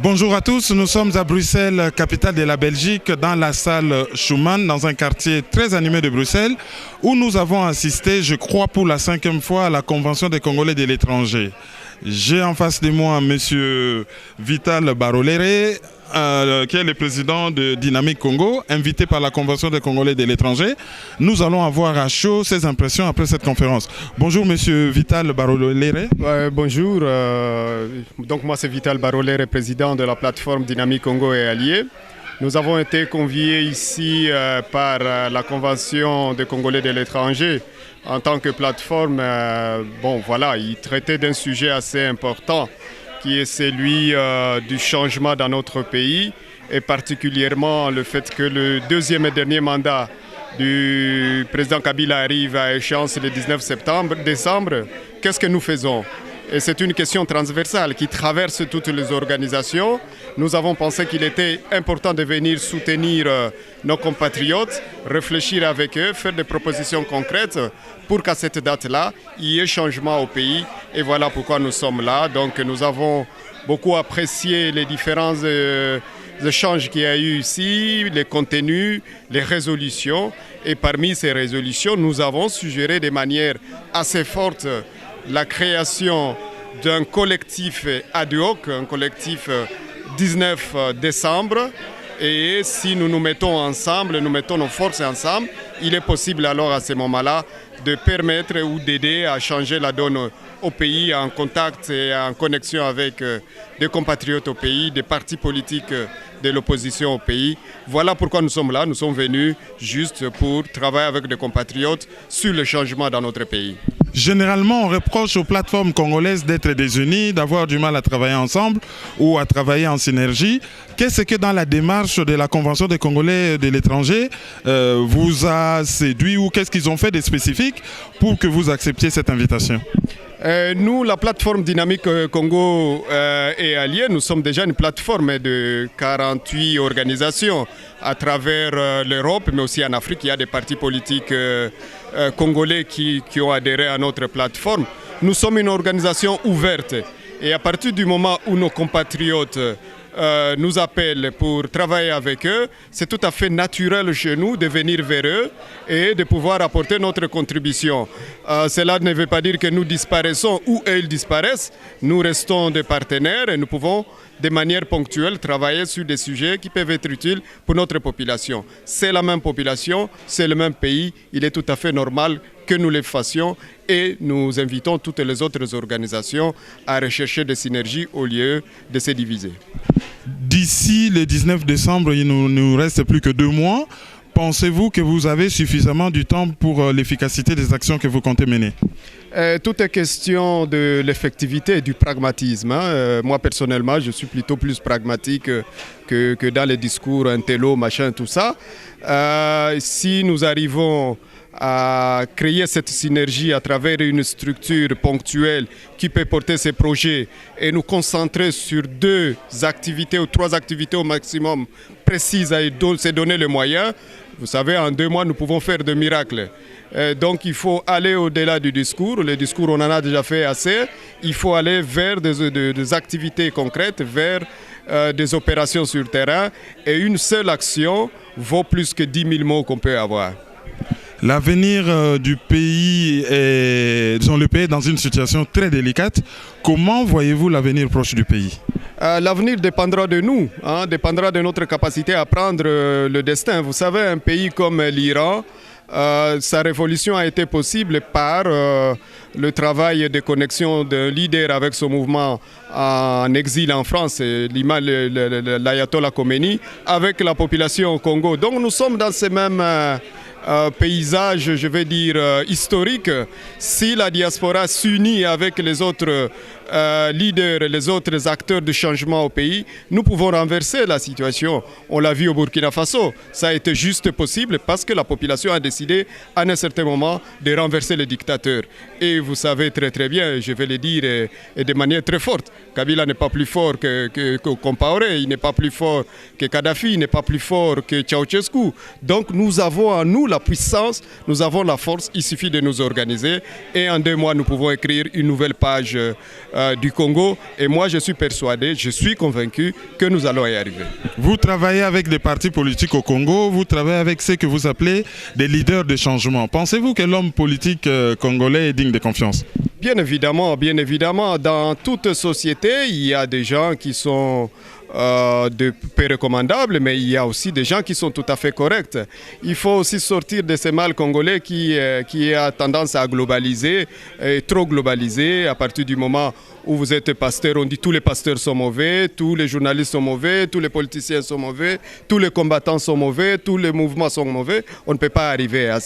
Bonjour à tous, nous sommes à Bruxelles, capitale de la Belgique, dans la salle Schuman, dans un quartier très animé de Bruxelles, où nous avons assisté, je crois pour la 5e fois, à la Convention des Congolais de l'étranger. J'ai en face de moi M. Vital Barolere, qui est le président de Dynamique Congo, invité par la Convention des Congolais de l'étranger. Nous allons avoir à chaud ses impressions après cette conférence. Bonjour M. Vital Barolere. Bonjour, donc moi c'est Vital Barolere, président de la plateforme Dynamique Congo et Alliés. Nous avons été conviés ici par la Convention des Congolais de l'étranger en tant que plateforme. Il traitait d'un sujet assez important qui est celui du changement dans notre pays et particulièrement le fait que le deuxième et dernier mandat du président Kabila arrive à échéance le 19 décembre. Qu'est-ce que nous faisons ? Et c'est une question transversale qui traverse toutes les organisations. Nous avons pensé qu'il était important de venir soutenir nos compatriotes, réfléchir avec eux, faire des propositions concrètes pour qu'à cette date-là, il y ait changement au pays. Et voilà pourquoi nous sommes là. Donc nous avons beaucoup apprécié les différents échanges qu'il y a eu ici, les contenus, les résolutions. Et parmi ces résolutions, nous avons suggéré de manière assez forte la création d'un collectif ad hoc, un collectif 19 décembre. Et si nous nous mettons ensemble, nous mettons nos forces ensemble, il est possible alors à ce moment-là de permettre ou d'aider à changer la donne au pays en contact et en connexion avec des compatriotes au pays, des partis politiques de l'opposition au pays. Voilà pourquoi nous sommes là. Nous sommes venus juste pour travailler avec des compatriotes sur le changement dans notre pays. Généralement, on reproche aux plateformes congolaises d'être désunies, d'avoir du mal à travailler ensemble ou à travailler en synergie. Qu'est-ce que dans la démarche de la Convention des Congolais de l'étranger vous a séduit ou qu'est-ce qu'ils ont fait de spécifique pour que vous acceptiez cette invitation ? Nous, la plateforme Dynamique Congo et Alliés, nous sommes déjà une plateforme de 48 organisations à travers l'Europe, mais aussi en Afrique. Il y a des partis politiques congolais qui ont adhéré à notre plateforme. Nous sommes une organisation ouverte et à partir du moment où nos compatriotes nous appellent pour travailler avec eux, c'est tout à fait naturel chez nous de venir vers eux et de pouvoir apporter notre contribution. Cela ne veut pas dire que nous disparaissons ou ils disparaissent. Nous restons des partenaires et nous pouvons de manière ponctuelle travailler sur des sujets qui peuvent être utiles pour notre population. C'est la même population, c'est le même pays. Il est tout à fait normal que nous le fassions et nous invitons toutes les autres organisations à rechercher des synergies au lieu de se diviser. D'ici le 19 décembre, il ne nous reste plus que 2 mois. Pensez-vous que vous avez suffisamment du temps pour l'efficacité des actions que vous comptez mener ? Tout est question de l'effectivité et du pragmatisme. Moi, personnellement, je suis plutôt plus pragmatique que dans les discours intello, machin, tout ça. Si nous arrivons à créer cette synergie à travers une structure ponctuelle qui peut porter ces projets et nous concentrer sur 2 activités ou 3 activités au maximum précises et se donner les moyens. Vous savez, en 2 mois, nous pouvons faire des miracles. Donc il faut aller au-delà du discours. Le discours, on en a déjà fait assez. Il faut aller vers des activités concrètes, vers des opérations sur le terrain. Et une seule action vaut plus que 10 000 mots qu'on peut avoir. L'avenir du pays le pays est dans une situation très délicate. Comment voyez-vous l'avenir proche du pays ? L'avenir dépendra de nous, dépendra de notre capacité à prendre le destin. Vous savez, un pays comme l'Iran, sa révolution a été possible par le travail de connexion d'un leader avec son mouvement en exil en France, l'Ayatollah Khomeini, avec la population au Congo. Donc nous sommes dans ces mêmes paysage, je vais dire, historique. Si la diaspora s'unit avec les autres leaders, les autres acteurs de changement au pays, nous pouvons renverser la situation. On l'a vu au Burkina Faso. Ça a été juste possible parce que la population a décidé à un certain moment de renverser le dictateur. Et vous savez très très bien, je vais le dire et de manière très forte, Kabila n'est pas plus fort que Compaoré, il n'est pas plus fort que Kadhafi, il n'est pas plus fort que Ceausescu. Donc nous avons en nous la puissance, nous avons la force, il suffit de nous organiser et en 2 mois nous pouvons écrire une nouvelle page du Congo. Et moi, je suis persuadé, je suis convaincu que nous allons y arriver. Vous travaillez avec des partis politiques au Congo, vous travaillez avec ceux que vous appelez des leaders de changement. Pensez-vous que l'homme politique congolais est digne de confiance? Bien évidemment, dans toute société, il y a des gens qui sont de peu recommandables, mais il y a aussi des gens qui sont tout à fait corrects. Il faut aussi sortir de ces mâles congolais qui a tendance à globaliser, trop globaliser. À partir du moment où vous êtes pasteur, on dit tous les pasteurs sont mauvais, tous les journalistes sont mauvais, tous les politiciens sont mauvais, tous les combattants sont mauvais, tous les mouvements sont mauvais. On ne peut pas arriver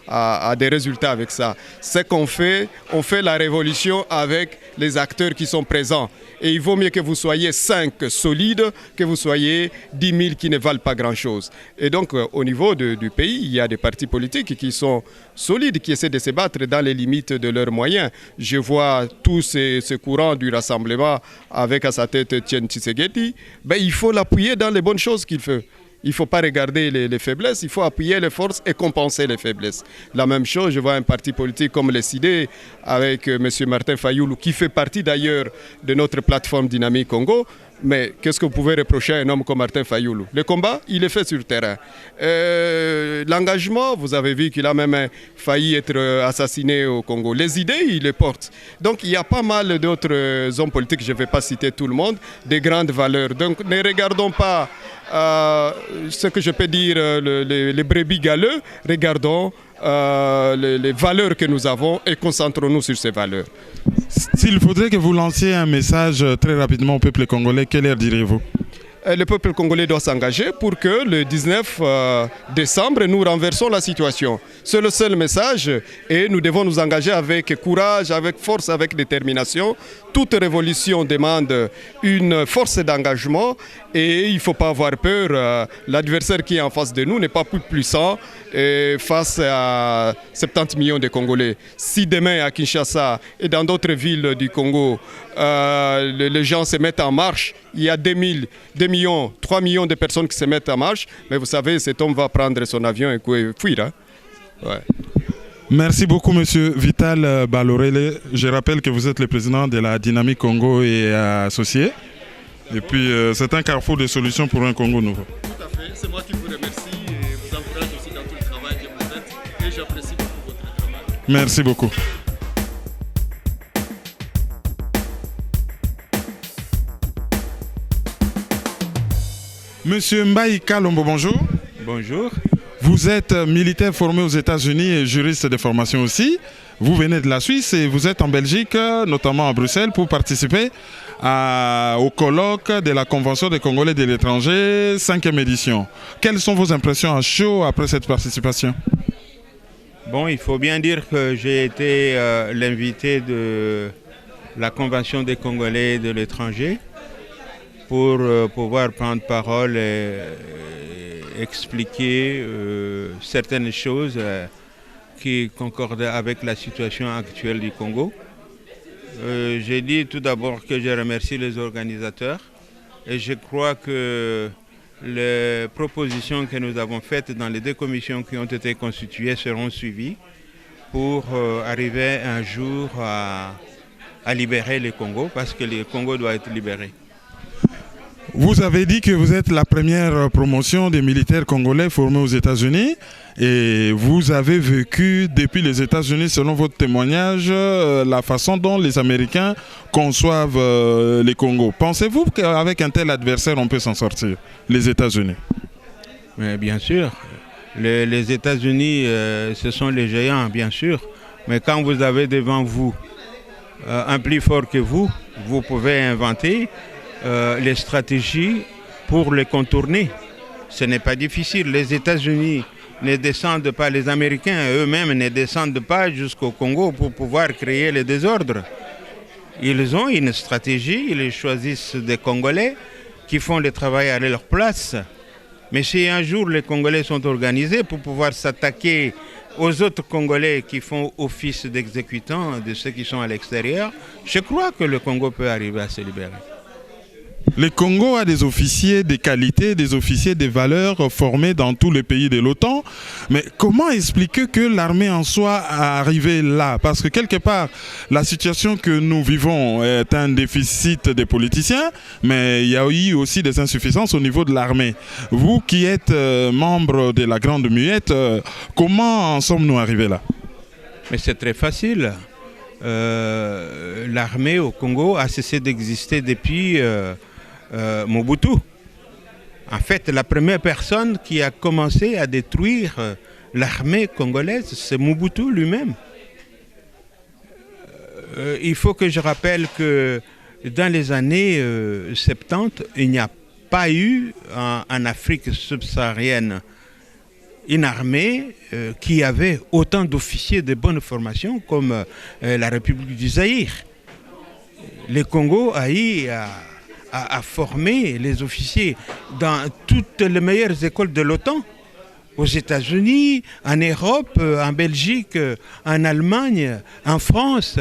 à des résultats avec ça. Ce qu'on fait, on fait la révolution avec les acteurs qui sont présents. Et il vaut mieux que vous soyez 5 solides que vous soyez 10 000 qui ne valent pas grand-chose. Et donc, au niveau du pays, il y a des partis politiques qui sont solides, qui essaient de se battre dans les limites de leurs moyens. Je vois tous ces courants du rassemblement avec à sa tête Etienne Tshisekedi. Ben, il faut l'appuyer dans les bonnes choses qu'il fait. Il ne faut pas regarder les faiblesses, il faut appuyer les forces et compenser les faiblesses. La même chose, je vois un parti politique comme les CID avec M. Martin Fayoulou, qui fait partie d'ailleurs de notre plateforme Dynamique Congo. Mais qu'est-ce que vous pouvez reprocher à un homme comme Martin Fayoulou? Le combat, il est fait sur le terrain. L'engagement, vous avez vu qu'il a même failli être assassiné au Congo. Les idées, il les porte. Donc il y a pas mal d'autres hommes politiques, je ne vais pas citer tout le monde, des grandes valeurs. Donc ne regardons pas ce que je peux dire, les brebis galeux, regardons les valeurs que nous avons et concentrons-nous sur ces valeurs. S'il faudrait que vous lanciez un message très rapidement au peuple congolais, quelle heure direz-vous? Le peuple congolais doit s'engager pour que le 19 décembre, nous renversons la situation. C'est le seul message et nous devons nous engager avec courage, avec force, avec détermination. Toute révolution demande une force d'engagement et il ne faut pas avoir peur. L'adversaire qui est en face de nous n'est pas plus puissant face à 70 millions de Congolais. Si demain à Kinshasa et dans d'autres villes du Congo, les gens se mettent en marche, il y a 2 millions, 3 millions de personnes qui se mettent en marche, mais vous savez, cet homme va prendre son avion et fuir. Hein? Ouais. Merci beaucoup, Monsieur Vital Balorele. Je rappelle que vous êtes le président de la Dynamique Congo et associé. Et puis, c'est un carrefour de solutions pour un Congo nouveau. Tout à fait. C'est moi qui vous remercie et vous encourage aussi dans tout le travail que vous faites. Et j'apprécie beaucoup votre travail. Merci beaucoup. Monsieur Mbaye Kalombo, bonjour. Bonjour. Vous êtes militaire formé aux États-Unis et juriste de formation aussi. Vous venez de la Suisse et vous êtes en Belgique, notamment à Bruxelles, pour participer au colloque de la Convention des Congolais de l'étranger, 5e édition. Quelles sont vos impressions à chaud après cette participation? Bon, il faut bien dire que j'ai été l'invité de la Convention des Congolais de l'étranger pour pouvoir prendre parole et expliquer certaines choses qui concordent avec la situation actuelle du Congo. J'ai dit tout d'abord que je remercie les organisateurs et je crois que les propositions que nous avons faites dans les 2 commissions qui ont été constituées seront suivies pour arriver un jour à libérer le Congo, parce que le Congo doit être libéré. Vous avez dit que vous êtes la première promotion des militaires congolais formés aux États-Unis et vous avez vécu depuis les États-Unis, selon votre témoignage, la façon dont les Américains conçoivent les Congos. Pensez-vous qu'avec un tel adversaire, on peut s'en sortir, les États-Unis? Mais bien sûr, les États-Unis, ce sont les géants, bien sûr, mais quand vous avez devant vous un plus fort que vous, vous pouvez inventer les stratégies pour les contourner. Ce n'est pas difficile. Les États-Unis ne descendent pas, les Américains eux-mêmes ne descendent pas jusqu'au Congo pour pouvoir créer le désordre. Ils ont une stratégie, ils choisissent des Congolais qui font le travail à leur place. Mais si un jour les Congolais sont organisés pour pouvoir s'attaquer aux autres Congolais qui font office d'exécutants de ceux qui sont à l'extérieur, je crois que le Congo peut arriver à se libérer. Le Congo a des officiers de qualité, des officiers de valeur formés dans tous les pays de l'OTAN. Mais comment expliquer que l'armée en soit arrivée là? Parce que quelque part, la situation que nous vivons est un déficit des politiciens, mais il y a eu aussi des insuffisances au niveau de l'armée. Vous qui êtes membre de la Grande Muette, comment en sommes-nous arrivés là? Mais c'est très facile. L'armée au Congo a cessé d'exister depuis Mobutu. En fait, la première personne qui a commencé à détruire l'armée congolaise, c'est Mobutu lui-même. Il faut que je rappelle que dans les années 70, il n'y a pas eu en Afrique subsaharienne une armée qui avait autant d'officiers de bonne formation comme la République du Zaïre. Le Congo a formé les officiers dans toutes les meilleures écoles de l'OTAN, aux États-Unis, en Europe, en Belgique, en Allemagne, en France,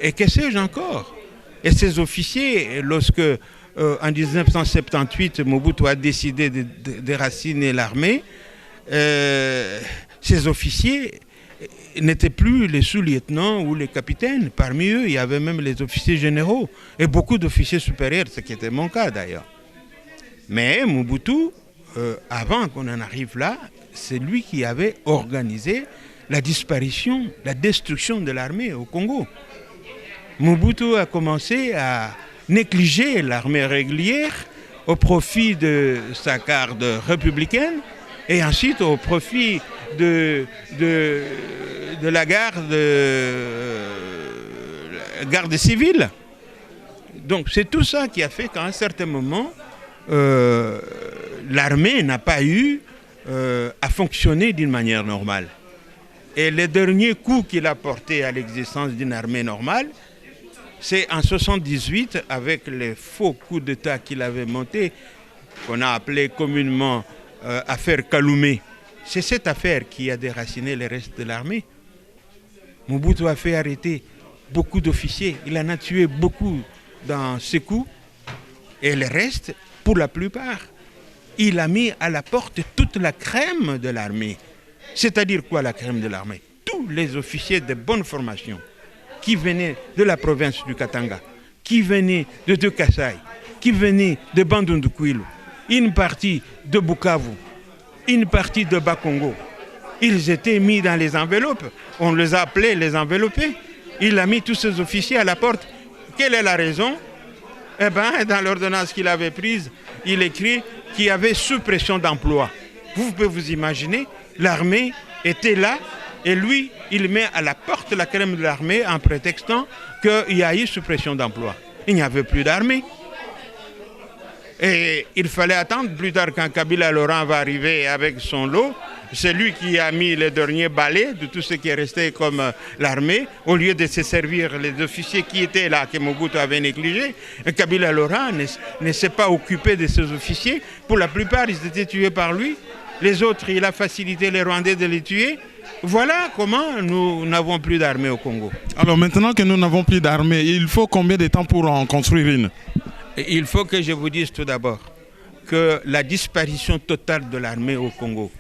et que sais-je encore. Et ces officiers, lorsque en 1978, Mobutu a décidé de déraciner l'armée, ces officiers n'étaient plus les sous-lieutenants ou les capitaines. Parmi eux, il y avait même les officiers généraux et beaucoup d'officiers supérieurs, ce qui était mon cas d'ailleurs. Mais Mobutu, avant qu'on en arrive là, c'est lui qui avait organisé la disparition, la destruction de l'armée au Congo. Mobutu a commencé à négliger l'armée régulière au profit de sa garde républicaine et ensuite au profit de la garde civile. Donc c'est tout ça qui a fait qu'à un certain moment, l'armée n'a pas eu à fonctionner d'une manière normale. Et le dernier coup qu'il a porté à l'existence d'une armée normale, c'est en 1978, avec les faux coups d'État qu'il avait montés, qu'on a appelé communément affaire Kaloumé. C'est cette affaire qui a déraciné le reste de l'armée. Mobutu a fait arrêter beaucoup d'officiers. Il en a tué beaucoup dans ses coups. Et le reste, pour la plupart, il a mis à la porte toute la crème de l'armée. C'est-à-dire quoi, la crème de l'armée? Tous les officiers de bonne formation qui venaient de la province du Katanga, qui venaient de Kasaï, qui venaient de Bandundu-Kwilu, une partie de Bukavu, une partie de Bas-Congo. Ils étaient mis dans les enveloppes. On les a appelés les enveloppés. Il a mis tous ces officiers à la porte. Quelle est la raison? Eh bien, dans l'ordonnance qu'il avait prise, il écrit qu'il y avait suppression d'emploi. Vous pouvez vous imaginer, l'armée était là et lui, il met à la porte la crème de l'armée en prétextant qu'il y a eu suppression d'emploi. Il n'y avait plus d'armée. Et il fallait attendre plus tard quand Kabila Laurent va arriver avec son lot. C'est lui qui a mis le dernier balai de tout ce qui est resté comme l'armée, au lieu de se servir les officiers qui étaient là, que Mobutu avait négligés. Kabila Laurent ne s'est pas occupé de ces officiers. Pour la plupart, ils étaient tués par lui. Les autres, il a facilité les Rwandais de les tuer. Voilà comment nous n'avons plus d'armée au Congo. Alors maintenant que nous n'avons plus d'armée, il faut combien de temps pour en construire une? Il faut que je vous dise tout d'abord que la disparition totale de l'armée au Congo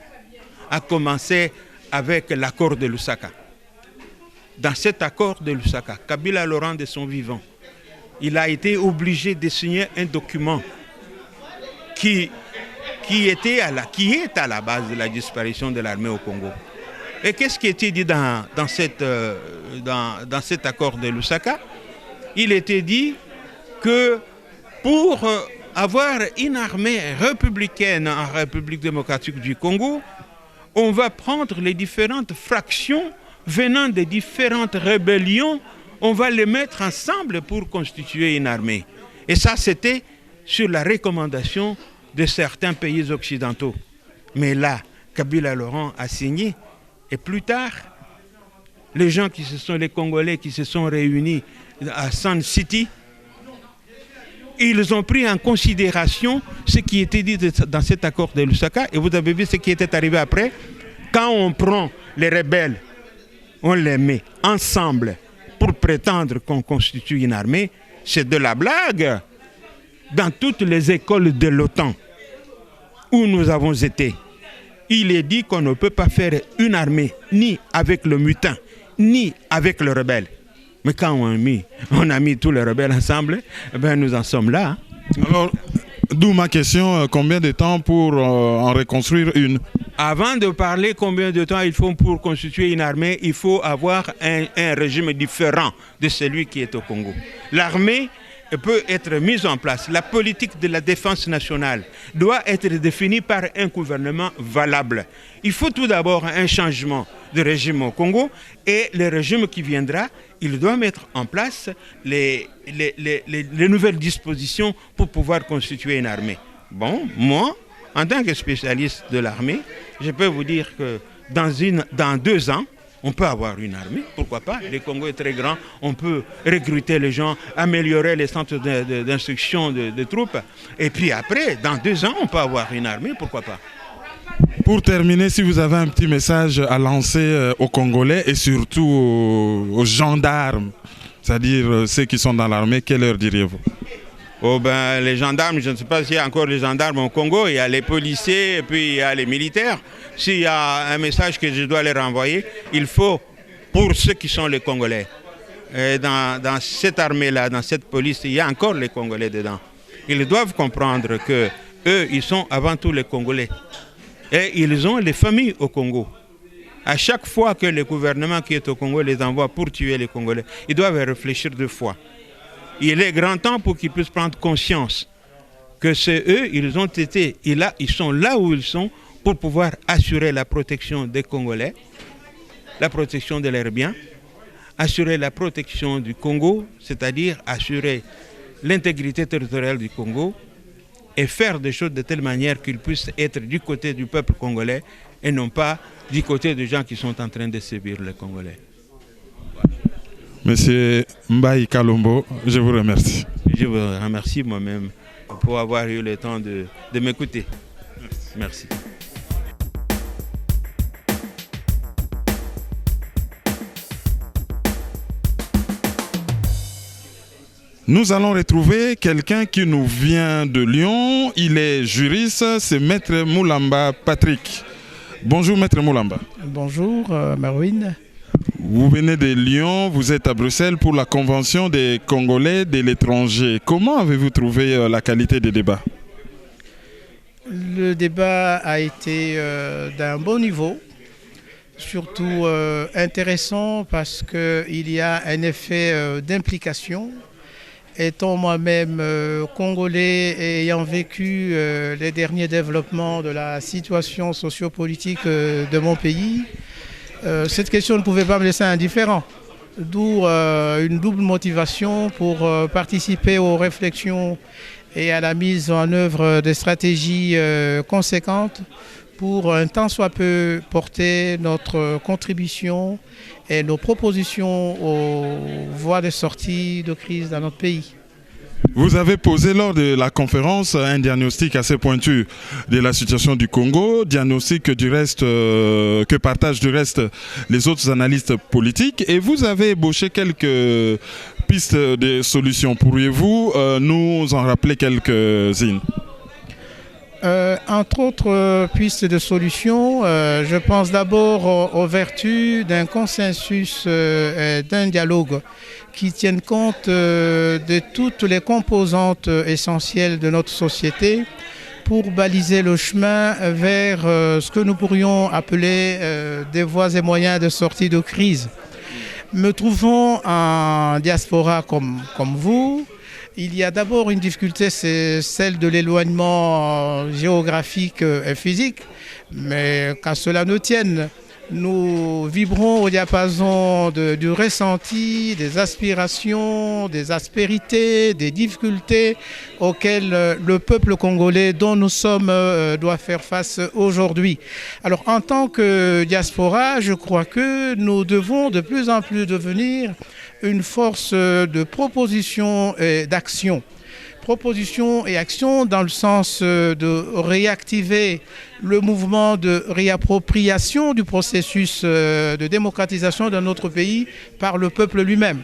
a commencé avec l'accord de Lusaka. Dans cet accord de Lusaka, Kabila Laurent de son vivant, il a été obligé de signer un document qui est à la base de la disparition de l'armée au Congo. Et qu'est-ce qui était dit dans cet accord de Lusaka? Il était dit que pour avoir une armée républicaine en République démocratique du Congo, on va prendre les différentes fractions venant des différentes rébellions, on va les mettre ensemble pour constituer une armée. Et ça, c'était sur la recommandation de certains pays occidentaux. Mais là, Kabila Laurent a signé. Et plus tard, les Congolais qui se sont réunis à Sun City, ils ont pris en considération ce qui était dit dans cet accord de Lusaka. Et vous avez vu ce qui était arrivé après. Quand on prend les rebelles, on les met ensemble pour prétendre qu'on constitue une armée, c'est de la blague. dans toutes les écoles de l'OTAN où nous avons été, il est dit qu'on ne peut pas faire une armée ni avec le mutin, ni avec le rebelle. Mais quand on a mis tous les rebelles ensemble, eh bien nous en sommes là. Alors, d'où ma question, combien de temps pour en reconstruire une? Avant de parler combien de temps il faut pour constituer une armée, il faut avoir un régime différent de celui qui est au Congo. L'armée peut être mise en place. La politique de la défense nationale doit être définie par un gouvernement valable. Il faut tout d'abord un changement de régime au Congo et le régime qui viendra, il doit mettre en place les nouvelles dispositions pour pouvoir constituer une armée. Bon, moi, en tant que spécialiste de l'armée, je peux vous dire que dans 2 ans, on peut avoir une armée, pourquoi pas? Le Congo est très grand, on peut recruter les gens, améliorer les centres d'instruction de troupes. Et puis après, dans 2 ans, on peut avoir une armée, pourquoi pas? Pour terminer, si vous avez un petit message à lancer aux Congolais et surtout aux gendarmes, c'est-à-dire ceux qui sont dans l'armée, quelle heure diriez-vous? Oh ben, les gendarmes, je ne sais pas s'il y a encore les gendarmes au Congo, il y a les policiers et puis il y a les militaires. S'il y a un message que je dois leur envoyer, il faut, pour ceux qui sont les Congolais, dans cette armée-là, dans cette police, il y a encore les Congolais dedans. Ils doivent comprendre que eux, ils sont avant tout les Congolais. Et ils ont les familles au Congo. À chaque fois que le gouvernement qui est au Congo les envoie pour tuer les Congolais, ils doivent réfléchir 2 fois. Il est grand temps pour qu'ils puissent prendre conscience que c'est eux, ils ont été, et là, ils sont là où ils sont pour pouvoir assurer la protection des Congolais, la protection de leurs biens, assurer la protection du Congo, c'est-à-dire assurer l'intégrité territoriale du Congo et faire des choses de telle manière qu'ils puissent être du côté du peuple congolais et non pas du côté des gens qui sont en train de sévir les Congolais. Monsieur Mbaye Kalombo, je vous remercie. Je vous remercie moi-même pour avoir eu le temps de m'écouter. Merci. Nous allons retrouver quelqu'un qui nous vient de Lyon. Il est juriste, c'est Maître Moulamba Patrick. Bonjour Maître Moulamba. Bonjour Marouine. Vous venez de Lyon, vous êtes à Bruxelles pour la Convention des Congolais de l'étranger. Comment avez-vous trouvé la qualité des débats? Le débat a été d'un bon niveau, surtout intéressant parce qu'il y a un effet d'implication. Étant moi-même congolais et ayant vécu les derniers développements de la situation sociopolitique de mon pays, cette question ne pouvait pas me laisser indifférent. D'où une double motivation pour participer aux réflexions et à la mise en œuvre des stratégies conséquentes pour un tant soit peu porter notre contribution et nos propositions aux voies de sortie de crise dans notre pays. Vous avez posé lors de la conférence un diagnostic assez pointu de la situation du Congo, diagnostic du reste, que partagent du reste les autres analystes politiques, et vous avez ébauché quelques pistes de solutions. Pourriez-vous nous en rappeler quelques-unes? Entre autres pistes de solutions, je pense d'abord aux vertus d'un consensus et d'un dialogue qui tiennent compte de toutes les composantes essentielles de notre société pour baliser le chemin vers ce que nous pourrions appeler des voies et moyens de sortie de crise. Me trouvant en diaspora comme vous, il y a d'abord une difficulté, c'est celle de l'éloignement géographique et physique, mais qu'à cela ne tienne, nous vibrons au diapason du ressenti, des aspirations, des aspérités, des difficultés auxquelles le peuple congolais dont nous sommes doit faire face aujourd'hui. Alors en tant que diaspora, je crois que nous devons de plus en plus devenir une force de proposition et d'action. Proposition et action dans le sens de réactiver le mouvement de réappropriation du processus de démocratisation de notre pays par le peuple lui-même.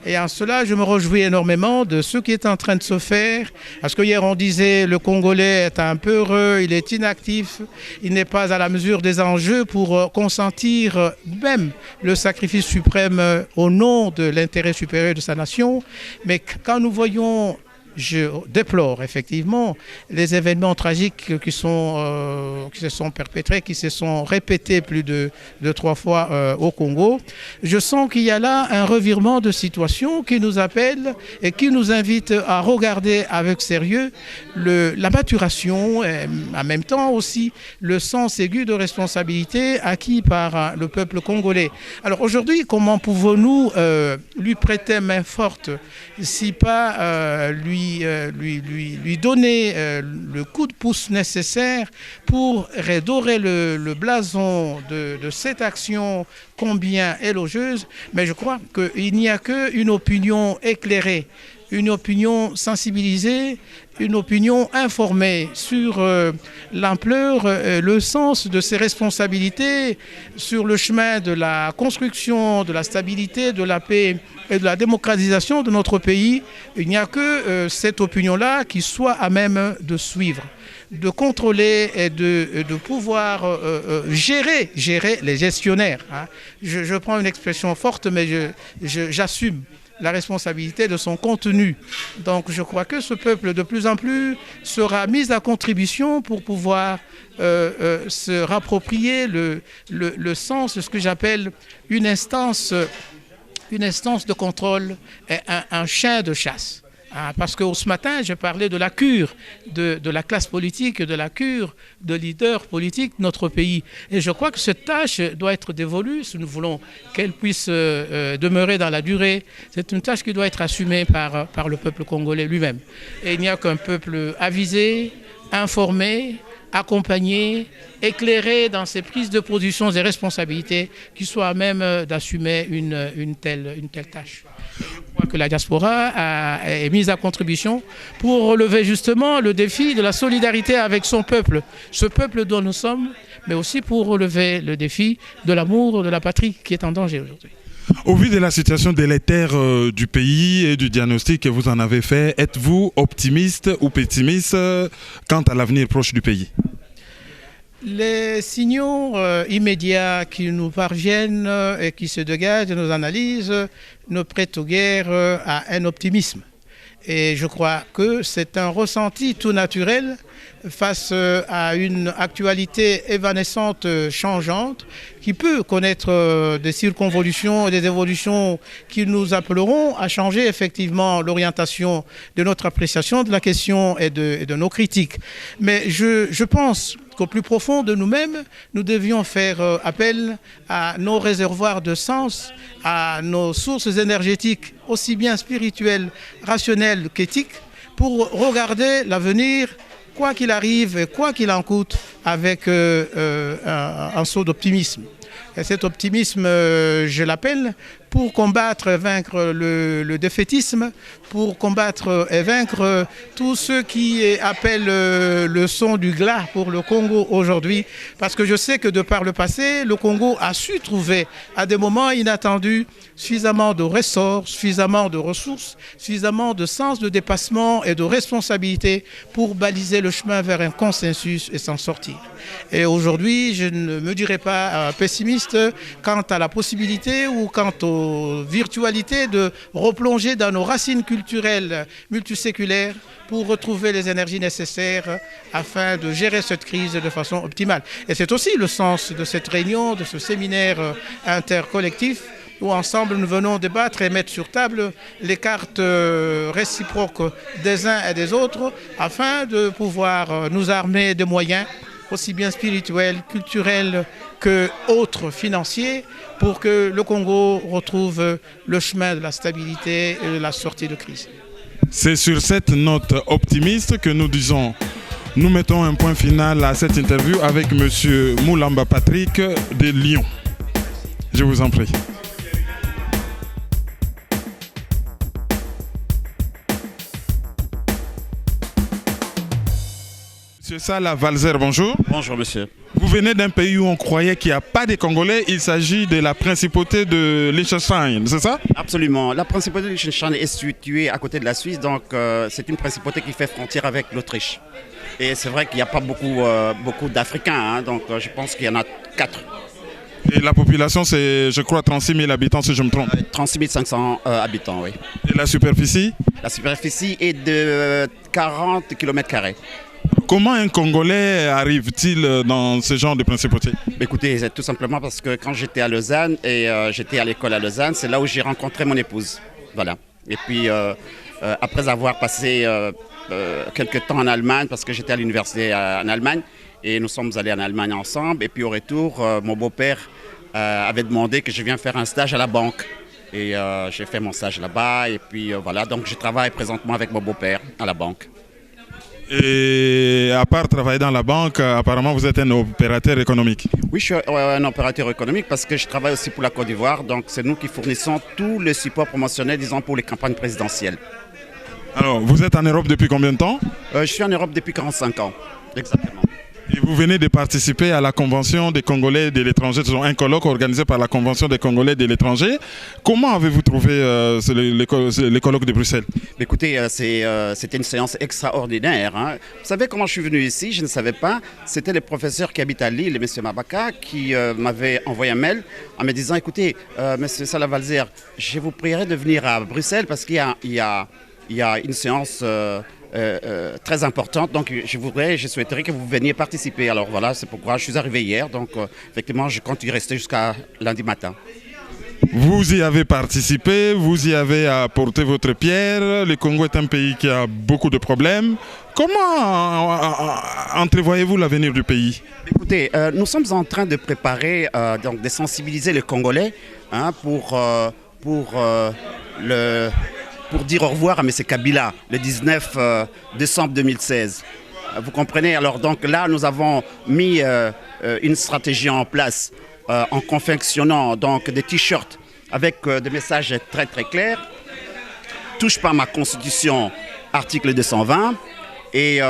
Et en cela, je me réjouis énormément de ce qui est en train de se faire. Parce que hier, on disait le Congolais est un peu heureux, il est inactif, il n'est pas à la mesure des enjeux pour consentir même le sacrifice suprême au nom de l'intérêt supérieur de sa nation. Mais quand nous voyons, je déplore effectivement les événements tragiques qui se sont perpétrés, qui se sont répétés plus de 3 fois au Congo. Je sens qu'il y a là un revirement de situation qui nous appelle et qui nous invite à regarder avec sérieux la maturation et en même temps aussi le sens aigu de responsabilité acquis par le peuple congolais. Alors aujourd'hui, comment pouvons-nous lui prêter main forte, si pas lui donner le coup de pouce nécessaire pour redorer le blason de cette action combien élogieuse. Mais je crois qu'il n'y a qu'une opinion éclairée, une opinion sensibilisée, une opinion informée sur l'ampleur, le sens de ses responsabilités sur le chemin de la construction, de la stabilité, de la paix et de la démocratisation de notre pays. Il n'y a que cette opinion-là qui soit à même de suivre, de contrôler et de pouvoir gérer les gestionnaires. Hein. Je prends une expression forte, mais j'assume la responsabilité de son contenu. Donc je crois que ce peuple de plus en plus sera mis à contribution pour pouvoir se rapproprier le sens de ce que j'appelle une instance de contrôle et un chien de chasse. Parce que ce matin, je parlais de la cure de la classe politique, de la cure de leaders politiques de notre pays. Et je crois que cette tâche doit être dévolue, si nous voulons qu'elle puisse demeurer dans la durée. C'est une tâche qui doit être assumée par le peuple congolais lui-même. Et il n'y a qu'un peuple avisé, informé, accompagné, éclairé dans ses prises de positions et responsabilités qui soit à même d'assumer une telle tâche. Je crois que la diaspora est mise à contribution pour relever justement le défi de la solidarité avec son peuple, ce peuple dont nous sommes, mais aussi pour relever le défi de l'amour de la patrie qui est en danger aujourd'hui. Au vu de la situation délétère du pays et du diagnostic que vous en avez fait, êtes-vous optimiste ou pessimiste quant à l'avenir proche du pays ? Les signaux immédiats qui nous parviennent et qui se dégagent de nos analyses ne prêtent guère à un optimisme. Et je crois que c'est un ressenti tout naturel face à une actualité évanescente, changeante, qui peut connaître des circonvolutions et des évolutions qui nous appelleront à changer effectivement l'orientation de notre appréciation de la question et de nos critiques. Mais je pense qu'au plus profond de nous-mêmes, nous devions faire appel à nos réservoirs de sens, à nos sources énergétiques, aussi bien spirituelles, rationnelles qu'éthiques, pour regarder l'avenir, quoi qu'il arrive et quoi qu'il en coûte, avec un saut d'optimisme. Et cet optimisme, je l'appelle, pour combattre et vaincre le défaitisme, pour combattre et vaincre tout ce qui appelle le son du glas pour le Congo aujourd'hui. Parce que je sais que de par le passé, le Congo a su trouver à des moments inattendus suffisamment de ressorts, suffisamment de ressources, suffisamment de sens de dépassement et de responsabilité pour baliser le chemin vers un consensus et s'en sortir. Et aujourd'hui, je ne me dirais pas pessimiste quant à la possibilité ou quant aux virtualités de replonger dans nos racines culturelles multiséculaires pour retrouver les énergies nécessaires afin de gérer cette crise de façon optimale. Et c'est aussi le sens de cette réunion, de ce séminaire intercollectif où ensemble nous venons débattre et mettre sur table les cartes réciproques des uns et des autres afin de pouvoir nous armer de moyens aussi bien spirituels, culturels que autres financiers pour que le Congo retrouve le chemin de la stabilité et de la sortie de crise. C'est sur cette note optimiste que nous mettons un point final à cette interview avec M. Moulamba Patrick de Lyon. Je vous en prie. Monsieur Salah Valzer, bonjour. Bonjour monsieur. Vous venez d'un pays où on croyait qu'il n'y a pas de Congolais. Il s'agit de la principauté de Liechtenstein, c'est ça? Absolument. La principauté de Liechtenstein est située à côté de la Suisse, donc c'est une principauté qui fait frontière avec l'Autriche. Et c'est vrai qu'il n'y a pas beaucoup d'Africains, hein, donc je pense qu'il y en a 4. Et la population, c'est, je crois, 36 000 habitants, si je me trompe. 36 500 habitants, oui. Et la superficie? La superficie est de 40 km². Comment un Congolais arrive-t-il dans ce genre de principauté? Écoutez, c'est tout simplement parce que quand j'étais à Lausanne et j'étais à l'école à Lausanne, c'est là où j'ai rencontré mon épouse. Voilà. Et puis, après avoir passé quelques temps en Allemagne, parce que j'étais à l'université en Allemagne, et nous sommes allés en Allemagne ensemble, et puis au retour, mon beau-père avait demandé que je vienne faire un stage à la banque. Et j'ai fait mon stage là-bas, et puis voilà, donc je travaille présentement avec mon beau-père à la banque. Et à part travailler dans la banque, apparemment vous êtes un opérateur économique. Oui, je suis un opérateur économique parce que je travaille aussi pour la Côte d'Ivoire. Donc c'est nous qui fournissons tout le support promotionnel, disons, pour les campagnes présidentielles. Alors, vous êtes en Europe depuis combien de temps? Je suis en Europe depuis 45 ans, exactement. Et vous venez de participer à la Convention des Congolais de l'étranger, un colloque organisé par la Convention des Congolais de l'étranger. Comment avez-vous trouvé les colloques de Bruxelles? Écoutez, c'était une séance extraordinaire, hein. Vous savez comment je suis venu ici? Je ne savais pas. C'était le professeur qui habite à Lille, M. Mabaka, qui m'avait envoyé un mail en me disant, écoutez, M. Salah Valzer, je vous prierai de venir à Bruxelles parce qu'il y a une séance très importante, donc je souhaiterais que vous veniez participer. Alors voilà, c'est pourquoi je suis arrivé hier, donc effectivement je compte y rester jusqu'à lundi matin. Vous y avez participé, vous y avez apporté votre pierre. Le Congo est un pays qui a beaucoup de problèmes. Comment entrevoyez-vous l'avenir du pays? Écoutez, nous sommes en train de préparer, donc de sensibiliser les Congolais, hein, pour dire au revoir à M. Kabila le 19 décembre 2016. Vous comprenez? Alors donc là, nous avons mis une stratégie en place en confectionnant donc des t-shirts avec des messages très très clairs. Touche pas ma constitution, article 220. Et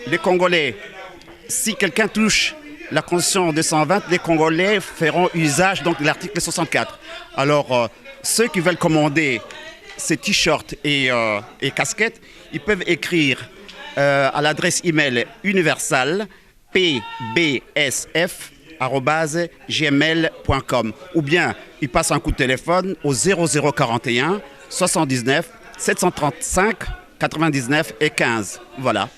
les Congolais, si quelqu'un touche la constitution 220, les Congolais feront usage donc de l'article 64. Alors ceux qui veulent commander ces t-shirts et casquettes, ils peuvent écrire à l'adresse email universal pbsf@gmail.com ou bien ils passent un coup de téléphone au 0041 79 735 99 et 15. Voilà.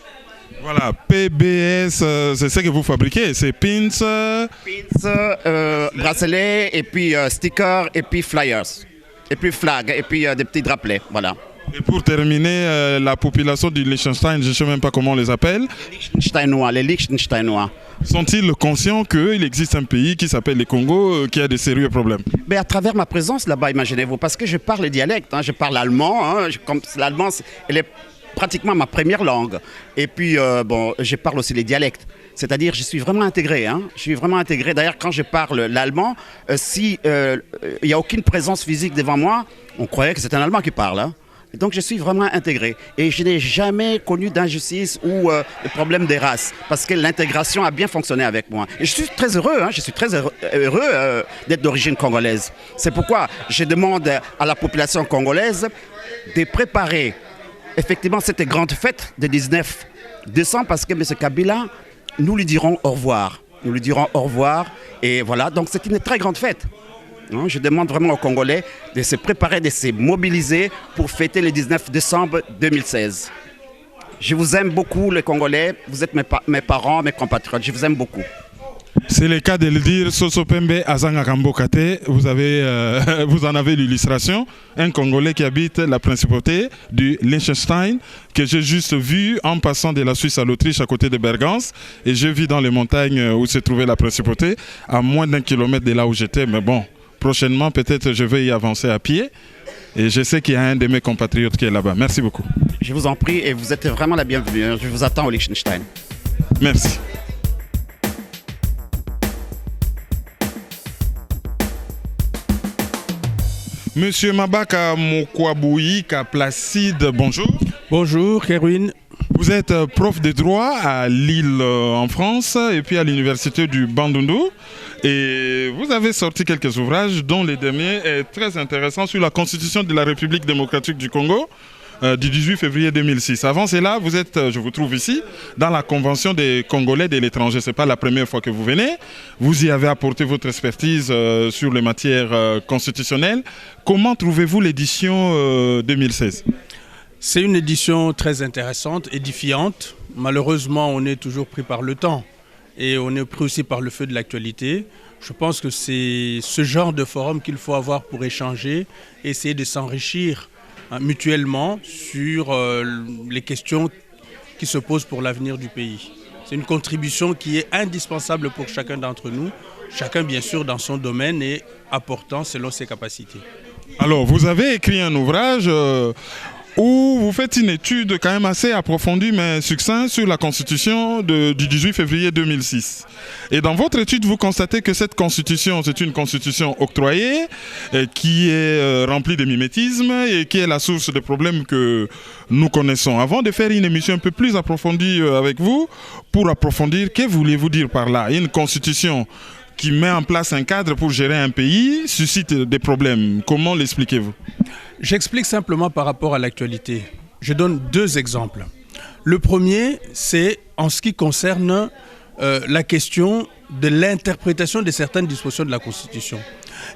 Voilà, PBS, c'est ce que vous fabriquez, c'est pins, bracelets, et puis stickers, et puis flyers, et puis flags, et puis des petits drapelets, voilà. Et pour terminer, la population du Liechtenstein, je ne sais même pas comment on les appelle. Les Liechtensteinois. Sont-ils conscients qu'il existe un pays qui s'appelle le Congo qui a de sérieux problèmes? Mais à travers ma présence là-bas, imaginez-vous, parce que je parle les dialectes, hein, je parle allemand, hein, l'allemand, elle est pratiquement ma première langue. Et puis, bon, je parle aussi les dialectes. C'est-à-dire, je suis vraiment intégré. Hein. Je suis vraiment intégré. D'ailleurs, quand je parle l'allemand, si il n'y a aucune présence physique devant moi, on croirait que c'est un Allemand qui parle. Hein. Donc, je suis vraiment intégré. Et je n'ai jamais connu d'injustice ou de problème des races. Parce que l'intégration a bien fonctionné avec moi. Et je suis très heureux. Hein. Je suis très heureux d'être d'origine congolaise. C'est pourquoi je demande à la population congolaise de préparer effectivement cette grande fête de 19 décembre parce que M. Kabila, nous lui dirons au revoir. Nous lui dirons au revoir et voilà, donc c'est une très grande fête. Je demande vraiment aux Congolais de se préparer, de se mobiliser pour fêter le 19 décembre 2016. Je vous aime beaucoup les Congolais, vous êtes mes parents, mes compatriotes, je vous aime beaucoup. C'est le cas de le dire, Soso Pembe Azanga Kambokate, vous en avez l'illustration, un Congolais qui habite la principauté du Liechtenstein, que j'ai juste vu en passant de la Suisse à l'Autriche à côté de Bergance, et je vis dans les montagnes où se trouvait la principauté, à moins d'1 kilomètre de là où j'étais, mais bon, prochainement peut-être je vais y avancer à pied, et je sais qu'il y a un de mes compatriotes qui est là-bas. Merci beaucoup. Je vous en prie, et vous êtes vraiment la bienvenue, je vous attends au Liechtenstein. Merci. Monsieur Mabaka Mokwabouika Placide, bonjour. Bonjour, Kerwin. Vous êtes prof de droit à Lille en France et puis à l'université du Bandundu. Et vous avez sorti quelques ouvrages dont le dernier est très intéressant sur la constitution de la République démocratique du Congo du 18 février 2006. Avant cela, vous êtes, je vous trouve ici, dans la Convention des Congolais de l'étranger. Ce n'est pas la première fois que vous venez. Vous y avez apporté votre expertise sur les matières constitutionnelles. Comment trouvez-vous l'édition 2016 ? C'est une édition très intéressante, édifiante. Malheureusement, on est toujours pris par le temps et on est pris aussi par le feu de l'actualité. Je pense que c'est ce genre de forum qu'il faut avoir pour échanger, essayer de s'enrichir mutuellement sur les questions qui se posent pour l'avenir du pays. C'est une contribution qui est indispensable pour chacun d'entre nous, chacun bien sûr dans son domaine et apportant selon ses capacités. Alors, vous avez écrit un ouvrage où vous faites une étude quand même assez approfondie mais succincte sur la constitution du 18 février 2006. Et dans votre étude, vous constatez que cette constitution, c'est une constitution octroyée qui est remplie de mimétisme et qui est la source des problèmes que nous connaissons. Avant de faire une émission un peu plus approfondie avec vous, pour approfondir, que voulez-vous dire par là? Une constitution qui met en place un cadre pour gérer un pays suscite des problèmes. Comment l'expliquez-vous? J'explique simplement par rapport à l'actualité. Je donne deux exemples. Le premier, c'est en ce qui concerne la question de l'interprétation de certaines dispositions de la Constitution.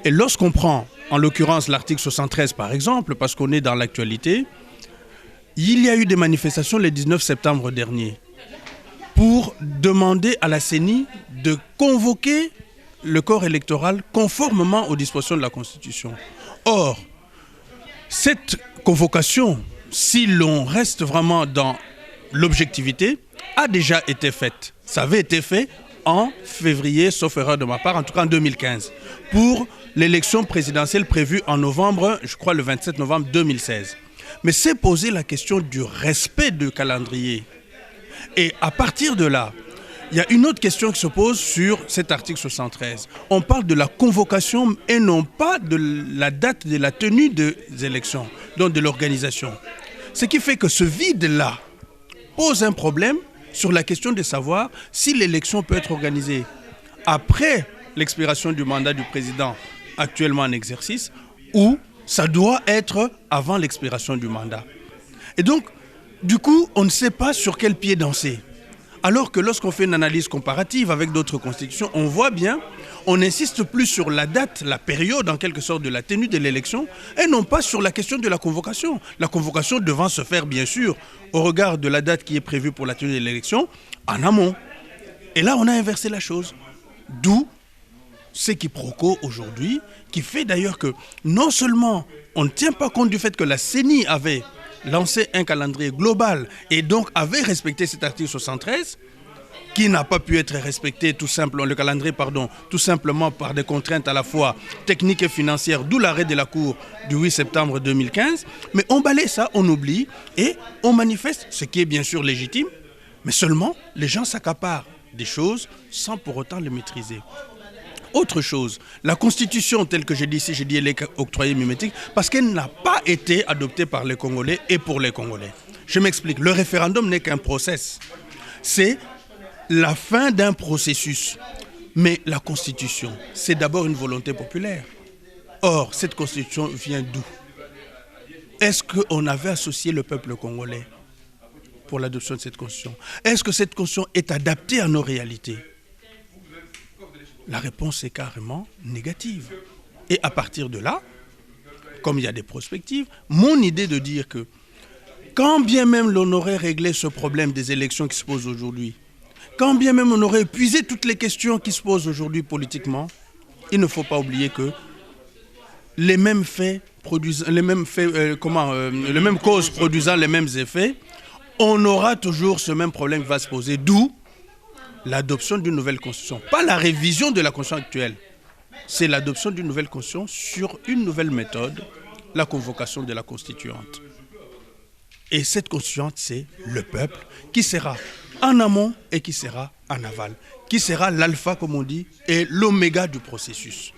Et lorsqu'on prend, en l'occurrence, l'article 73 par exemple, parce qu'on est dans l'actualité, il y a eu des manifestations le 19 septembre dernier pour demander à la CENI de convoquer le corps électoral conformément aux dispositions de la Constitution. Or, cette convocation, si l'on reste vraiment dans l'objectivité, a déjà été faite. Ça avait été fait en février, sauf erreur de ma part, en tout cas en 2015, pour l'élection présidentielle prévue en novembre, je crois le 27 novembre 2016. Mais c'est poser la question du respect du calendrier. Et à partir de là, il y a une autre question qui se pose sur cet article 73. On parle de la convocation et non pas de la date de la tenue des élections, donc de l'organisation. Ce qui fait que ce vide-là pose un problème sur la question de savoir si l'élection peut être organisée après l'expiration du mandat du président actuellement en exercice ou ça doit être avant l'expiration du mandat. Et donc, du coup, on ne sait pas sur quel pied danser. Alors que lorsqu'on fait une analyse comparative avec d'autres constitutions, on voit bien, on insiste plus sur la date, la période en quelque sorte de la tenue de l'élection et non pas sur la question de la convocation. La convocation devant se faire bien sûr au regard de la date qui est prévue pour la tenue de l'élection en amont. Et là on a inversé la chose. D'où ce quiproquo aujourd'hui qui fait d'ailleurs que non seulement on ne tient pas compte du fait que la CENI avait lancé un calendrier global et donc avait respecté cet article 73 qui n'a pas pu être respecté tout simplement par des contraintes à la fois techniques et financières, d'où l'arrêt de la Cour du 8 septembre 2015. Mais on balaye ça, on oublie et on manifeste, ce qui est bien sûr légitime, mais seulement les gens s'accaparent des choses sans pour autant les maîtriser. Autre chose, la Constitution telle que j'ai dit ici, elle est octroyée mimétique parce qu'elle n'a pas été adoptée par les Congolais et pour les Congolais. Je m'explique, le référendum n'est qu'un process. C'est la fin d'un processus. Mais la Constitution, c'est d'abord une volonté populaire. Or, cette Constitution vient d'où? Est-ce qu'on avait associé le peuple congolais pour l'adoption de cette Constitution? Est-ce que cette Constitution est adaptée à nos réalités? La réponse est carrément négative. Et à partir de là, comme il y a des prospectives, mon idée de dire que quand bien même l'on aurait réglé ce problème des élections qui se posent aujourd'hui, quand bien même on aurait épuisé toutes les questions qui se posent aujourd'hui politiquement, il ne faut pas oublier que les mêmes faits produisent, les mêmes causes produisant les mêmes effets, on aura toujours ce même problème qui va se poser. D'où l'adoption d'une nouvelle constitution. Pas la révision de la constitution actuelle. C'est l'adoption d'une nouvelle constitution sur une nouvelle méthode, la convocation de la constituante. Et cette constituante, c'est le peuple qui sera en amont et qui sera en aval. Qui sera l'alpha, comme on dit, et l'oméga du processus.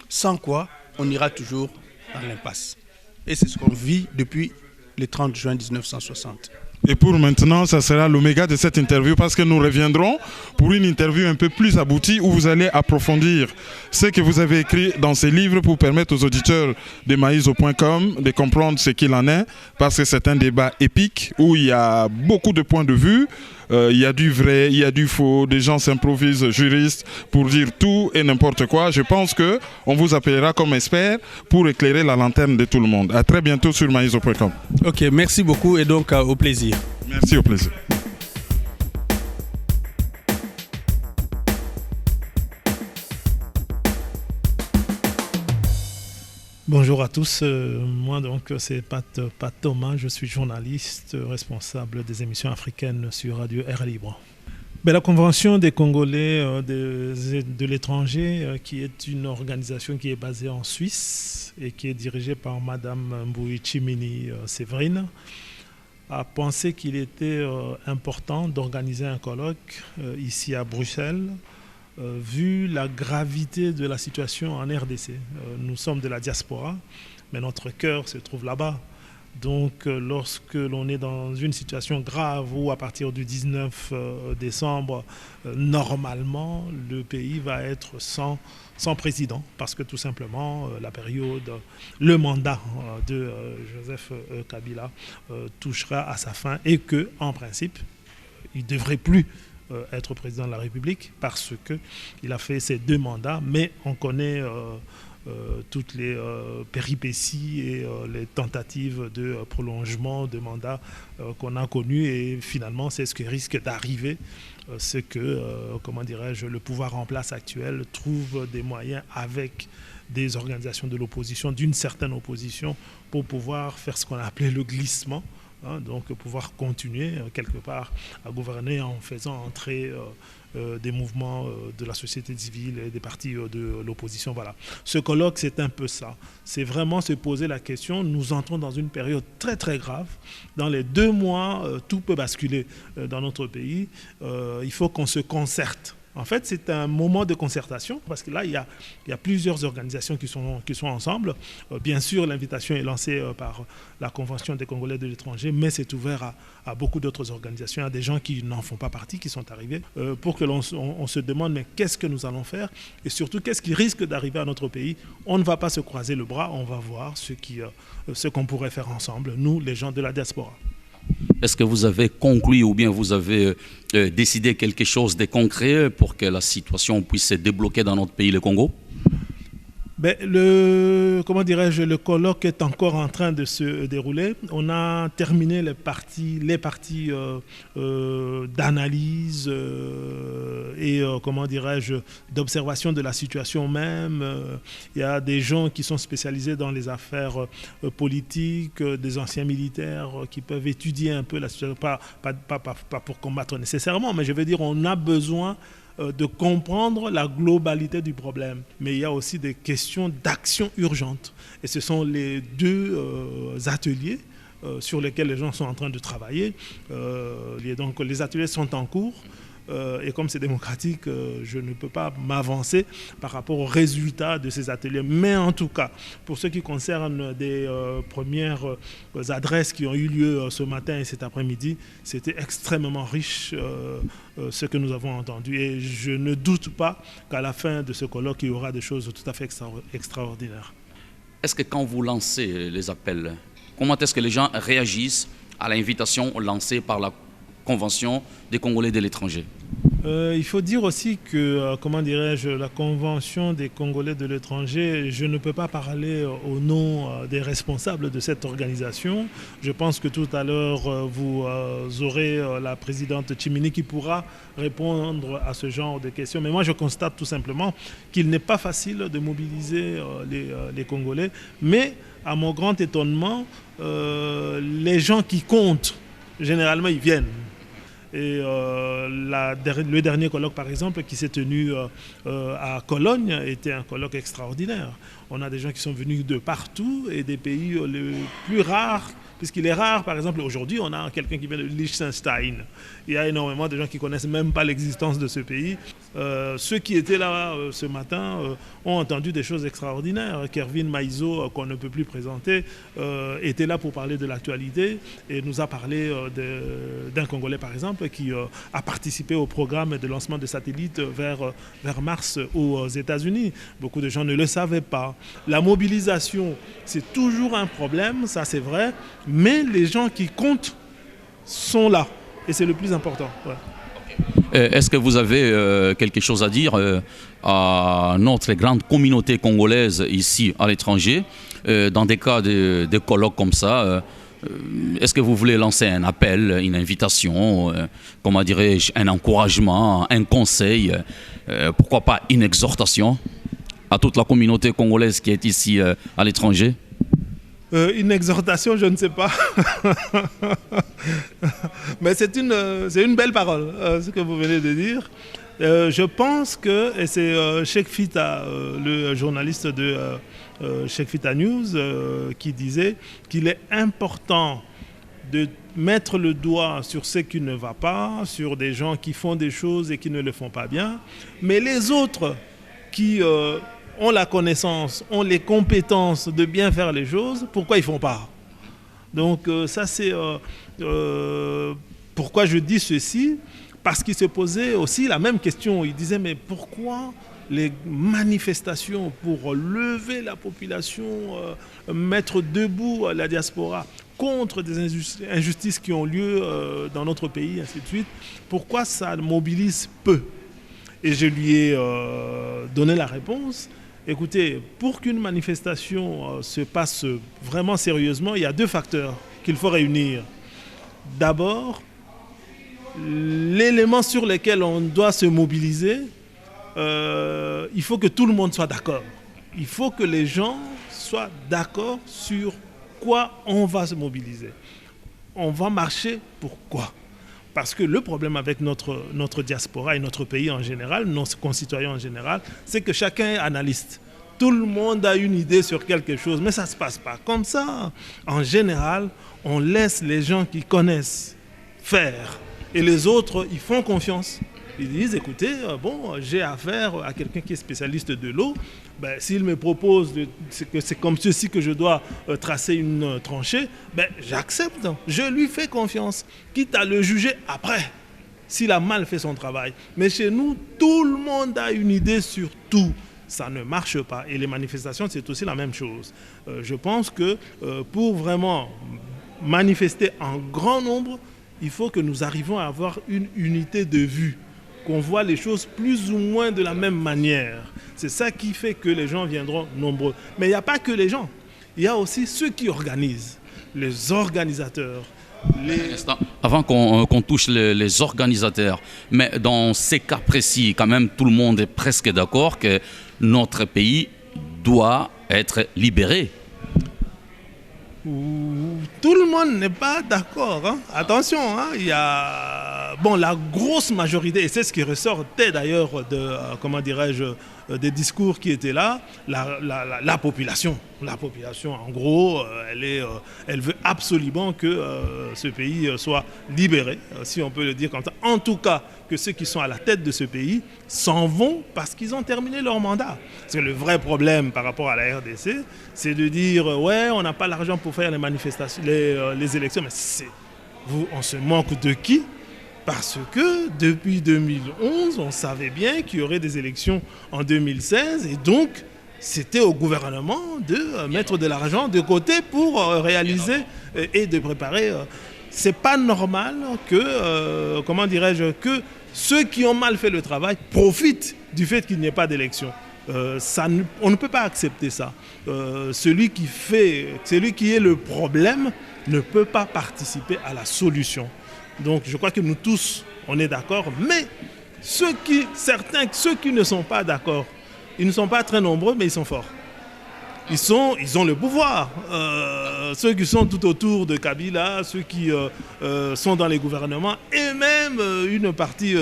Sans quoi, on ira toujours dans l'impasse. Et c'est ce qu'on vit depuis le 30 juin 1960. Et pour maintenant, ça sera l'oméga de cette interview parce que nous reviendrons pour une interview un peu plus aboutie où vous allez approfondir ce que vous avez écrit dans ces livres pour permettre aux auditeurs de maïso.com de comprendre ce qu'il en est, parce que c'est un débat épique où il y a beaucoup de points de vue. Il y a du vrai, il y a du faux, des gens s'improvisent juristes pour dire tout et n'importe quoi. Je pense qu'on vous appellera comme expert pour éclairer la lanterne de tout le monde. À très bientôt sur maïso.com. Ok, merci beaucoup et donc au plaisir. Merci, au plaisir. Bonjour à tous, moi donc c'est Pat Thomas, je suis journaliste responsable des émissions africaines sur Radio Air Libre. La Convention des Congolais de l'étranger, qui est une organisation qui est basée en Suisse et qui est dirigée par Madame Mbouichimini Séverine, a pensé qu'il était important d'organiser un colloque ici à Bruxelles, vu la gravité de la situation en RDC. Nous sommes de la diaspora, mais notre cœur se trouve là-bas. Donc lorsque l'on est dans une situation grave où à partir du 19 décembre, normalement, le pays va être sans président, parce que tout simplement, le mandat de Joseph Kabila touchera à sa fin et que, en principe, il ne devrait plus être président de la République parce qu'il a fait ses 2 mandats, mais on connaît toutes les péripéties et les tentatives de prolongement de mandat qu'on a connues, et finalement c'est ce qui risque d'arriver, c'est que le pouvoir en place actuel trouve des moyens avec des organisations de l'opposition, d'une certaine opposition, pour pouvoir faire ce qu'on a appelé le glissement. Donc pouvoir continuer quelque part à gouverner en faisant entrer des mouvements de la société civile et des partis de l'opposition. Voilà. Ce colloque, c'est un peu ça. C'est vraiment se poser la question. Nous entrons dans une période très très grave. Dans les 2 mois, tout peut basculer dans notre pays. Il faut qu'on se concerte. En fait, c'est un moment de concertation parce que là, il y a plusieurs organisations qui sont ensemble. Bien sûr, l'invitation est lancée par la Convention des Congolais de l'étranger, mais c'est ouvert à beaucoup d'autres organisations. Il y a des gens qui n'en font pas partie, qui sont arrivés, pour que l'on se demande mais qu'est-ce que nous allons faire et surtout qu'est-ce qui risque d'arriver à notre pays. On ne va pas se croiser le bras, on va voir ce qu'on pourrait faire ensemble, nous, les gens de la diaspora. Est-ce que vous avez conclu ou bien vous avez décidé quelque chose de concret pour que la situation puisse se débloquer dans notre pays, le Congo? Le colloque est encore en train de se dérouler. On a terminé les parties d'analyse et d'observation de la situation même. Il y a des gens qui sont spécialisés dans les affaires politiques, des anciens militaires qui peuvent étudier un peu la situation, pas pour combattre nécessairement, mais je veux dire, on a besoin de comprendre la globalité du problème. Mais il y a aussi des questions d'action urgente. Et ce sont les 2 ateliers sur lesquels les gens sont en train de travailler. Donc les ateliers sont en cours. Et comme c'est démocratique, je ne peux pas m'avancer par rapport aux résultats de ces ateliers. Mais en tout cas, pour ce qui concerne des premières adresses qui ont eu lieu ce matin et cet après-midi, c'était extrêmement riche ce que nous avons entendu. Et je ne doute pas qu'à la fin de ce colloque, il y aura des choses tout à fait extraordinaires. Est-ce que quand vous lancez les appels, comment est-ce que les gens réagissent à l'invitation lancée par la Convention des Congolais de l'étranger? Il faut dire aussi que, la Convention des Congolais de l'étranger, je ne peux pas parler au nom des responsables de cette organisation. Je pense que tout à l'heure, vous aurez la présidente Chimini qui pourra répondre à ce genre de questions. Mais moi, je constate tout simplement qu'il n'est pas facile de mobiliser les Congolais. Mais, à mon grand étonnement, les gens qui comptent, généralement, ils viennent. Et le dernier colloque, par exemple, qui s'est tenu à Cologne, était un colloque extraordinaire. On a des gens qui sont venus de partout et des pays les plus rares, puisqu'il est rare, par exemple, aujourd'hui, on a quelqu'un qui vient de Liechtenstein. Il y a énormément de gens qui ne connaissent même pas l'existence de ce pays. Ceux qui étaient là ce matin ont entendu des choses extraordinaires. Kervin Maizo, qu'on ne peut plus présenter, était là pour parler de l'actualité et nous a parlé d'un Congolais, par exemple, qui a participé au programme de lancement de satellites vers Mars aux États-Unis. Beaucoup de gens ne le savaient pas. La mobilisation, c'est toujours un problème, ça c'est vrai, mais les gens qui comptent sont là. Et c'est le plus important. Ouais. Est-ce que vous avez quelque chose à dire à notre grande communauté congolaise ici à l'étranger, dans des cas de colloques comme ça? Est-ce que vous voulez lancer un appel, une invitation, comment dirais-je, un encouragement, un conseil, pourquoi pas une exhortation à toute la communauté congolaise qui est ici à l'étranger? Une exhortation, je ne sais pas. Mais c'est une belle parole, ce que vous venez de dire. Je pense que, et c'est Cheikh Fita, le journaliste de Cheikh Fita News, qui disait qu'il est important de mettre le doigt sur ce qui ne va pas, sur des gens qui font des choses et qui ne le font pas bien, mais les autres qui ont la connaissance, ont les compétences de bien faire les choses, pourquoi ils ne font pas? Donc ça c'est pourquoi je dis ceci, parce qu'il se posait aussi la même question. Il disait mais pourquoi les manifestations pour lever la population, mettre debout la diaspora contre des injustices qui ont lieu dans notre pays, ainsi de suite, pourquoi ça mobilise peu? Et je lui ai donné la réponse. Écoutez, pour qu'une manifestation se passe vraiment sérieusement, il y a deux facteurs qu'il faut réunir. D'abord, l'élément sur lequel on doit se mobiliser, il faut que tout le monde soit d'accord. Il faut que les gens soient d'accord sur quoi on va se mobiliser. On va marcher pour quoi? Parce que le problème avec notre diaspora et notre pays en général, nos concitoyens en général, c'est que chacun est analyste. Tout le monde a une idée sur quelque chose, mais ça ne se passe pas comme ça. En général, on laisse les gens qui connaissent faire. Et les autres, ils font confiance. Ils disent, écoutez, bon, j'ai affaire à quelqu'un qui est spécialiste de l'eau. Ben, s'il me propose que c'est comme ceci que je dois tracer une tranchée, ben, j'accepte, je lui fais confiance, quitte à le juger après, s'il a mal fait son travail. Mais chez nous, tout le monde a une idée sur tout. Ça ne marche pas. Et les manifestations, c'est aussi la même chose. Je pense que pour vraiment manifester en grand nombre, il faut que nous arrivions à avoir une unité de vue, qu'on voit les choses plus ou moins de la même manière. C'est ça qui fait que les gens viendront nombreux. Mais il n'y a pas que les gens. Il y a aussi ceux qui organisent, les organisateurs. Avant qu'on touche les organisateurs, mais dans ces cas précis, quand même, tout le monde est presque d'accord que notre pays doit être libéré. Tout le monde n'est pas d'accord. Hein. Attention, hein, il y a la grosse majorité, et c'est ce qui ressortait d'ailleurs de, comment dirais-je, des discours qui étaient là, la population. La population, en gros, elle veut absolument que ce pays soit libéré, si on peut le dire comme ça. En tout cas, que ceux qui sont à la tête de ce pays s'en vont parce qu'ils ont terminé leur mandat. Parce que le vrai problème par rapport à la RDC, c'est de dire ouais, on n'a pas l'argent pour faire les manifestations, les élections, mais on se moque de qui? Parce que depuis 2011, on savait bien qu'il y aurait des élections en 2016 et donc c'était au gouvernement de mettre de l'argent de côté pour réaliser et de préparer. C'est pas normal que, que ceux qui ont mal fait le travail profitent du fait qu'il n'y ait pas d'élection. On ne peut pas accepter ça. Celui qui est le problème ne peut pas participer à la solution. Donc je crois que nous tous, on est d'accord, mais ceux qui ne sont pas d'accord, ils ne sont pas très nombreux, mais ils sont forts. Ils ont le pouvoir. Ceux qui sont tout autour de Kabila, ceux qui sont dans les gouvernements, et même une partie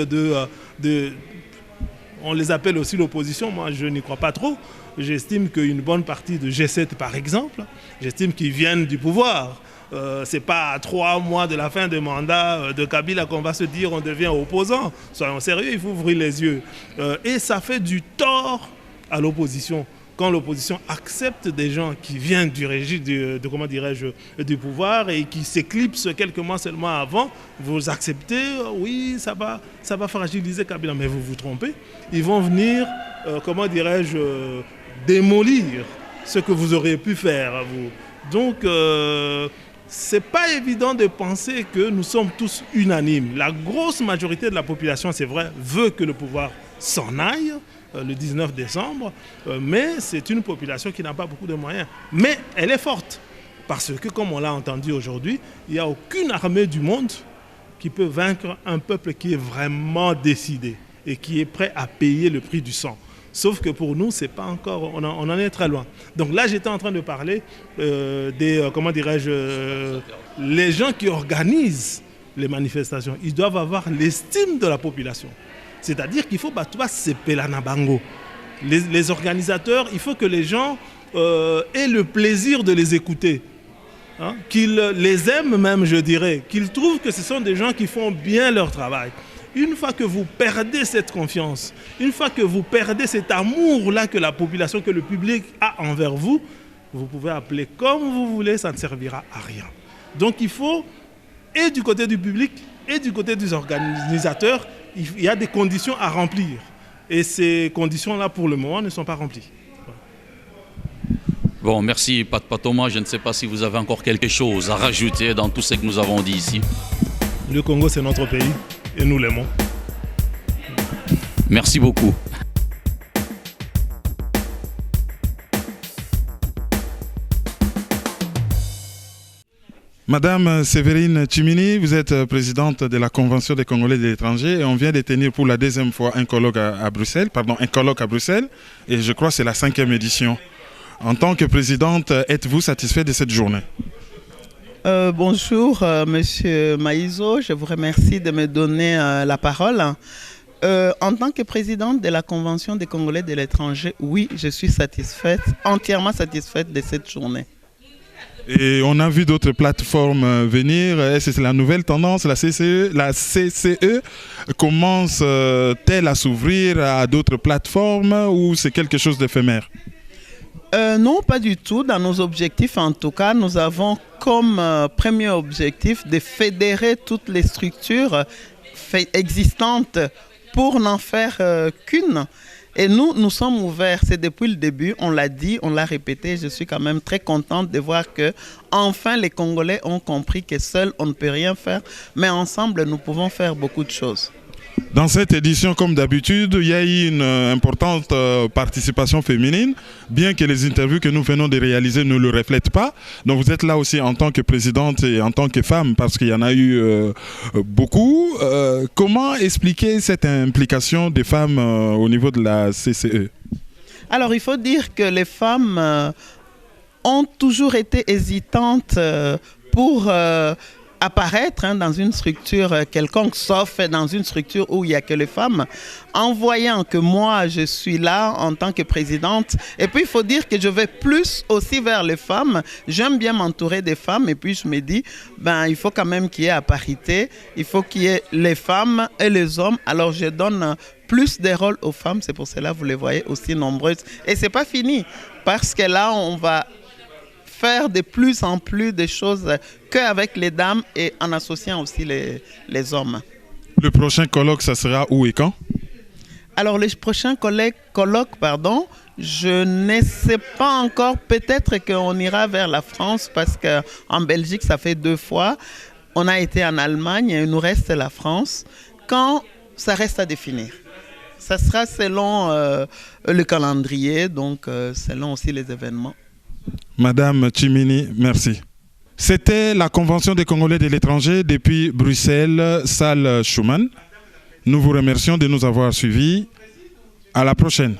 on les appelle aussi l'opposition, moi je n'y crois pas trop, j'estime qu'une bonne partie de G7 par exemple, j'estime qu'ils viennent du pouvoir. Ce n'est pas à 3 mois de la fin du mandat de Kabila qu'on va se dire on devient opposant. Soyons sérieux, il faut ouvrir les yeux. Et ça fait du tort à l'opposition. Quand l'opposition accepte des gens qui viennent du régime du pouvoir et qui s'éclipsent quelques mois seulement avant, vous acceptez, oui, ça va fragiliser Kabila. Mais vous vous trompez. Ils vont venir, démolir ce que vous auriez pu faire, vous. Donc, c'est pas évident de penser que nous sommes tous unanimes. La grosse majorité de la population, c'est vrai, veut que le pouvoir s'en aille le 19 décembre, mais c'est une population qui n'a pas beaucoup de moyens. Mais elle est forte, parce que, comme on l'a entendu aujourd'hui, il n'y a aucune armée du monde qui peut vaincre un peuple qui est vraiment décidé et qui est prêt à payer le prix du sang. Sauf que pour nous, c'est pas encore, on en est très loin. Donc là, j'étais en train de parler les gens qui organisent les manifestations. Ils doivent avoir l'estime de la population. C'est-à-dire qu'il faut battre ces pelanabango. Les organisateurs, il faut que les gens aient le plaisir de les écouter. Hein? Qu'ils les aiment même, je dirais. Qu'ils trouvent que ce sont des gens qui font bien leur travail. Une fois que vous perdez cette confiance, une fois que vous perdez cet amour-là que la population, que le public a envers vous, vous pouvez appeler comme vous voulez, ça ne servira à rien. Donc il faut, et du côté du public, et du côté des organisateurs, il y a des conditions à remplir. Et ces conditions-là, pour le moment, ne sont pas remplies. Bon, merci Pat Thomas. Je ne sais pas si vous avez encore quelque chose à rajouter dans tout ce que nous avons dit ici. Le Congo, c'est notre pays. Et nous l'aimons. Merci beaucoup. Madame Séverine Tchimini, vous êtes présidente de la Convention des Congolais de l'étranger et on vient de tenir pour la 2e fois un colloque à Bruxelles, et je crois que c'est la 5e édition. En tant que présidente, êtes-vous satisfaite de cette journée? Bonjour, Monsieur Maïzo, je vous remercie de me donner la parole. En tant que présidente de la Convention des Congolais de l'étranger, oui, je suis satisfaite, entièrement satisfaite de cette journée. Et on a vu d'autres plateformes venir. Est-ce que c'est la nouvelle tendance? La CCE commence-t-elle à s'ouvrir à d'autres plateformes ou c'est quelque chose d'éphémère? Non, pas du tout. Dans nos objectifs, en tout cas, nous avons comme premier objectif de fédérer toutes les structures existantes pour n'en faire qu'une. Et nous sommes ouverts. C'est depuis le début, on l'a dit, on l'a répété. Je suis quand même très contente de voir que enfin les Congolais ont compris que seuls on ne peut rien faire, mais ensemble nous pouvons faire beaucoup de choses. Dans cette édition, comme d'habitude, il y a eu une importante participation féminine, bien que les interviews que nous venons de réaliser ne le reflètent pas. Donc vous êtes là aussi en tant que présidente et en tant que femme, parce qu'il y en a eu beaucoup. Comment expliquer cette implication des femmes au niveau de la CCE? Alors il faut dire que les femmes ont toujours été hésitantes pour apparaître dans une structure quelconque, sauf dans une structure où il n'y a que les femmes. En voyant que moi, je suis là en tant que présidente, et puis il faut dire que je vais plus aussi vers les femmes. J'aime bien m'entourer des femmes, et puis je me dis, il faut quand même qu'il y ait à parité, il faut qu'il y ait les femmes et les hommes. Alors je donne plus de rôles aux femmes, c'est pour cela que vous les voyez aussi nombreuses. Et c'est pas fini, parce que là, on va faire de plus en plus de choses qu'avec les dames et en associant aussi les hommes. Le prochain colloque, ça sera où et quand? Alors, le prochain colloque, je ne sais pas encore. Peut-être qu'on ira vers la France parce qu'en Belgique, ça fait 2 fois. On a été en Allemagne et il nous reste la France. Quand ça reste à définir. Ça sera selon le calendrier, donc selon aussi les événements. Madame Tchimini, merci. C'était la Convention des Congolais de l'étranger depuis Bruxelles, salle Schuman. Nous vous remercions de nous avoir suivis. À la prochaine.